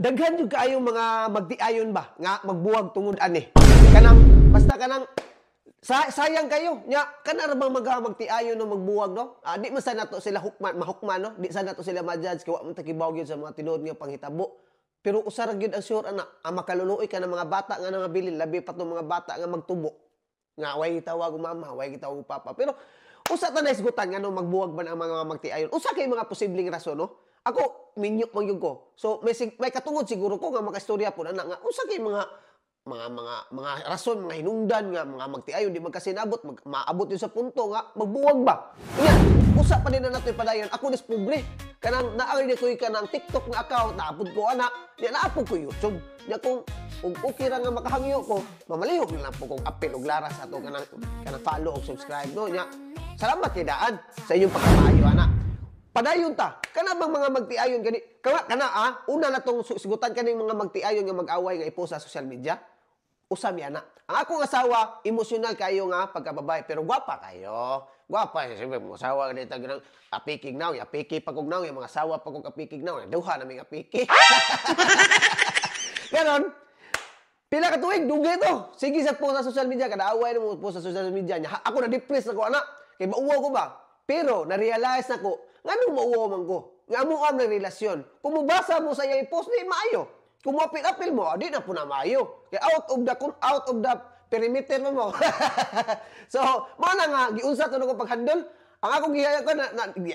daghan jud kaayong mga magtiayon ba nga magbuwag tungod ani. Kanang basta kanang sayang kayo nya kana ra bang magtiayon no magbuwag no? Di man sa nato sila mahukman no? Di sa nato sila ma-judge kay wa man ta kibaw gyud sa mga tinuod nga panghitabo. Pero usa ra gyud ang sure ana, ang makaluluoy ka ng mga bata nga nangabilin labi pa tong mga bata nga magtubo. Nga way gitawag mama, way gitawag papa. Pero usa ta na isgutan nga no magbuwag man ang mga magtiayon. Usa kay mga posibleng rason no? Ako minyok man gyud ko. So may katungod siguro ko nga makaistorya po na nga usa kay mga rason, mga hinungdan nga mga magtiayon di magkasinabot, maabot yun sa punto nga magbuwag ba. Nya, usa pa din na nato padayon. Ako dis pobre. Kanang naari ko kanang TikTok nga account, naapod ko ana, nya naapod ko YouTube. Nya kung okay ra nga makahangyo ko, mamalihog na lang po kong apil og laras ato kanang follow og subscribe no. Nya, salamat kay daan sa inyong pagkamayo ana. Padayon ta, kana bang mga magtiayon kani? Una na tong sigutan kaning mga magtiayon nga mag-away nga ipost sa social media. Usab ana. Ang akong asawa, emosyonal kayo nga pagkababae, pero gwapa kayo. Gwapa, siyempre, mga asawa dito ganang apikig now, apiki pagog now, yung mga asawa pagog apikig now, duha na may apiki. Ganon. Pila ka tuig, dugay to. Sige sa post sa social media, kada away na mo post sa social media niya. Ako na-depress na ko, anak. Kaya mauwa ko ba? Pero, na-realize na ko, nga nung mauwa man ko, nga mo ang relasyon. Kung mabasa mo sa iya i-post, di maayo. Kung mapil-apil mo, di na po na maayo. Kaya out of the perimeter mo. So, mana nga, giunsa to na ko pag-handle. Ang akong gihaya ko,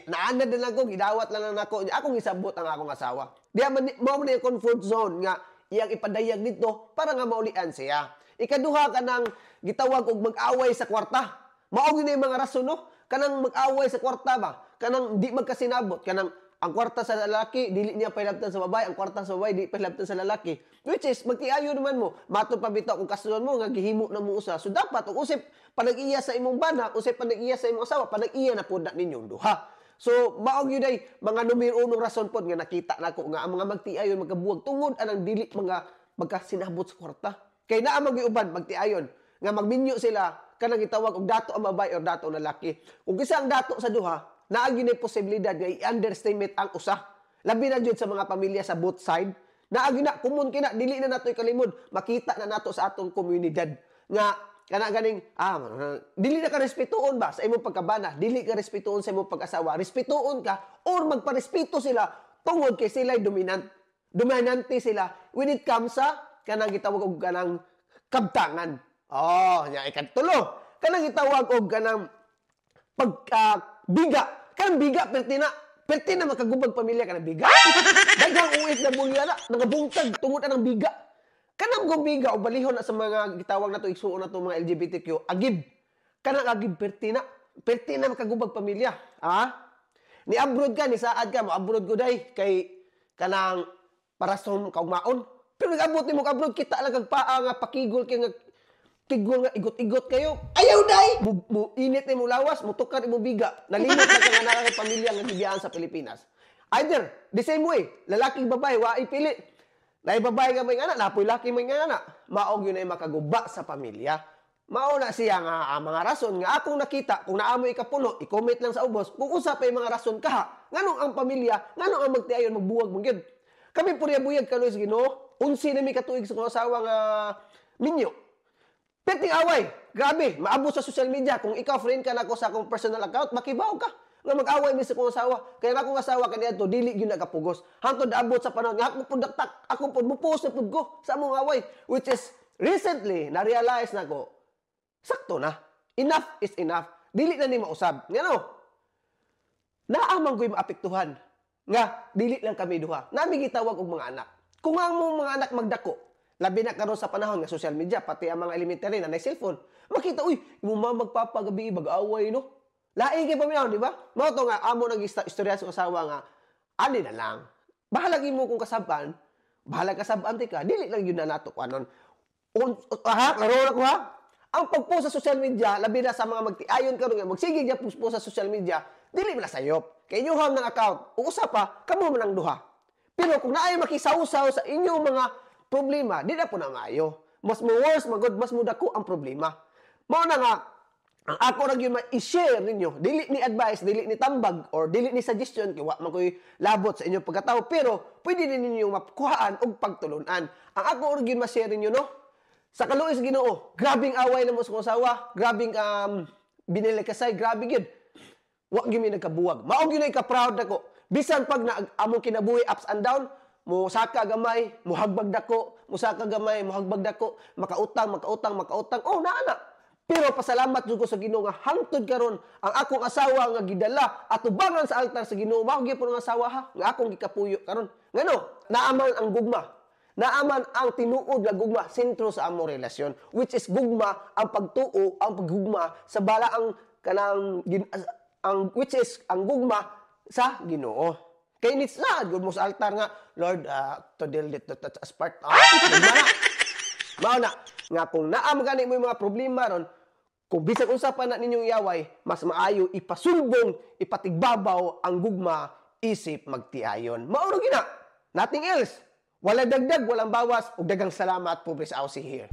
naanad din lang ko, gidawat lang lang ako. Akong isabot ang akong asawa. Diya, mo na yung comfort zone nga, iyang ipadayag dito para nga maulian siya. Ikaduha ka ng gitawag og mag-away sa kwarta. Maog na yung mga rason, no? Kanang mag-away sa kwarta ba? Kanang di magkasinabot. Kanang ang kwarta sa lalaki, dili niya pailabtan sa babae. Ang kwarta sa babae, di pailabtan sa lalaki. Which is, magtiayo naman mo. Matod pa bitaw kung kasunod mo, nga gihimo na mo usa. So dapat, kung usip panag-iya sa imong bana, usip panag-iya sa imong asawa, panag-iya na po na ninyong duha. So, maog yun ay mga numero unong rason po nga nakita na ko nga ang mga magtiayon, magkabuwag, tungod anang dili mga magkasinabot sa kwarta. Kaya naa mag-iuban, magtiayon, nga magminyo sila, kanang gitawag og dato ang babae o dato ang lalaki. Kung kisa ang dato sa duha, naagi na posibilidad nga i-underestimate ang usa. Labi na jud sa mga pamilya sa both side. Naagi na, kumun kina, dili na nato ikalimod, makita na nato sa atong komunidad. Nga, kana ganing, dili na ka respetuon ba sa imong pagkabana? Dili ka respetuon sa imong pag-asawa. Respetuon ka, or magparespeto sila, tungod kay sila'y dominant. Dominante sila when it comes sa kanang gitawag og kanang kabtangan. Oh, nya ikatulo. Kanang gitawag og kanang biga. Kanang biga pertina makagubag pamilya kanang biga. Daghang uwit na bulyana nagabungtag tungod anang biga. Kanang biga o balihon na sa mga gitawag nato igsuon nato mga LGBTQ agib. Kanang agib pertina makagubag pamilya. Ni abroad ka ni saad ka mo abroad ko day kay kanang parason kaugmaon. Pero nag-abot ni mo abroad kita lang kag paa nga pakigol kay nga tigol nga igot-igot kayo. Ayaw day! Init ni mo lawas, mutukar mo biga. Nalimot na ka nga nakang pamilya nga gibiyaan sa Pilipinas. Either, the same way, lalaking babae, wa ipili. Nay babae nga may anak, napoy laki may anak. Maog yun ay makaguba sa pamilya. Mauna siya nga mga rason nga akong nakita, kung naamoy ikapuno, i-comment lang sa ubos, kung usap ay mga rason ka, nganong ang pamilya, nganong ang magtiayon, magbuwag mong yun. Kami purya-buyag ka, Luis Ginoo, unsi na may katuig sa kong asawa nga minyo. Peting away, grabe, maabot sa social media. Kung ikaw, friend ka na ako sa akong personal account, makibaw ka. Nga mag-away mi sa kong asawa. Kaya akong asawa kaniya to, dili yun nagapugos. Hantod abot sa panahon, nga ako po daktak, ako po, mupost na po ko sa among away. Which is, recently, na-realize na ko, sakto na. Enough is enough. Dili na ni mausab. Nga no? Naamang ko'y maapektuhan. Nga, dili lang kami duha. Nami gitawag og mga anak. Kung ang mga anak magdako, labi na karon sa panahon nga social media, pati ang mga elementary na cellphone, makita, uy, yung mga magpapagabi, mag-away, no? Laing kay paminaw, di ba? Mao to nga, amo nag-istorya sa asawa nga, ali na lang. Bahala mo kung kasaban, bahala kasaban ka, dili lang yun na nato ko anon. Laro na ko ha? Ang pag-post sa social media, labi na sa mga magtiayon karon nga, magsigig niya post sa social media, dili na sayop. Kay inyo ham ng account, uusap pa, kamo man ang duha. Pero kung naay makisawsaw sa inyong mga problema, di na po na maayo. Mas mo worse, mas mudako ang problema. Mao na nga, Ang ako ra gyud ma-share ninyo, dili ni advice, dili ni tambag, or dili ni suggestion, kaya wa man ko'y labot sa inyong pagkatao, pero pwede din ninyo makuhaan og pagtulunan. Ang ako ra gyud ma-share ninyo, no? Sa kaluoy sa Ginoo, grabing away na mo sa asawa, grabing binilikasay, grabe gyud. Wa gyud mi nagkabuwag. Mao gyud ka-proud nako. Bisan pag among kinabuhi ups and down, mo saka gamay, mo hagbag dako, mo saka gamay, mo hagbag dako, makautang. Oh, naana. Pero pasalamat jud ko sa Ginoo nga hangtod karon ang akong asawa nga gidala at tubangan sa altar sa Ginoo. Mao gyud ang asawa ha, nga akong gikapuyo karon. Ngano? Naaman ang gugma. Naaman ang tinuod nga gugma sentro sa among relasyon, which is gugma ang pagtuo, ang paggugma sa bala which is ang gugma sa Ginoo. Kay nits na gud mo sa altar nga, Lord, to delete to touch as part. Mao na nga kung naam gani mo yung mga problema ron, kung bisag usapan na ninyong iaway, mas maayo ipasulbong, ipatigbabaw ang gugma, isip magtiayon. Mao gina. Nothing else. Wala dagdag, walang bawas, ug daghang salamat po, Pres Aussie here.